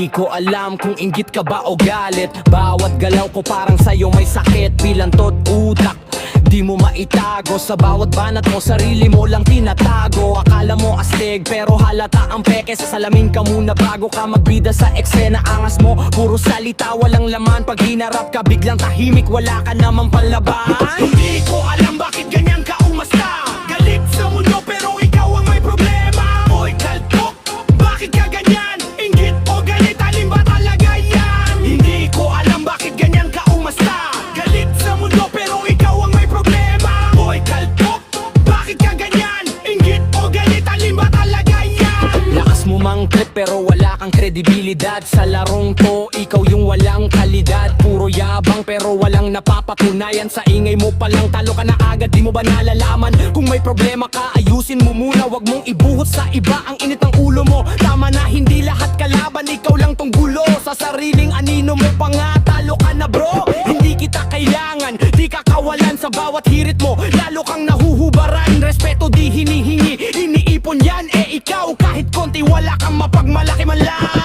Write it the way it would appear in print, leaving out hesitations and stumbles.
Di ko alam kung inggit ka ba o galit. Bawat galaw ko parang sa'yo may sakit. Pilantot utak, di mo maitago. Sa bawat banat mo, sarili mo lang tinatago. Akala mo astig, pero halata ang peke. Sa salamin ka muna bago ka magbida sa eksena. Angas mo, puro salita, walang laman. Pag hinarap ka, biglang tahimik, wala ka namang panlaban. Hindi ko alam bakit ganyan ka umasta. Galit sa mundo, pero ikaw ang may problema. Boy, kaltok, bakit ka ganyan? Inggit o galit, alin ba talaga yan? Hindi ko alam bakit ganyan ka umasta. Galit sa mundo, pero ikaw ang may problema. Boy, kaltok, bakit ka ganyan? Inggit o galit, alin ba talaga yan? Lakas mo mang trip, pero wala kang kredibilidad. Sa larong to, ikaw yung walang kalidad. Puro yabang, pero walang napapatunayan. Sa ingay mo palang talo ka na agad. Di mo ba nalalaman? Kung may problema ka, ayusin mo muna. Wag mong ibuhos sa iba ang init ng ulo mo. Tama na, hindi lahat kalaban, ikaw lang tong gulo. Sa sariling anino mo pa nga, talo ka na bro. Hindi kita kailangan, di ka kawalan. Sa bawat hirit mo, lalo kang nahuhubaran. Respeto di hinihingi, iniipon yan. Eh ikaw, kahit konti, wala kang mapagmalaki man lang.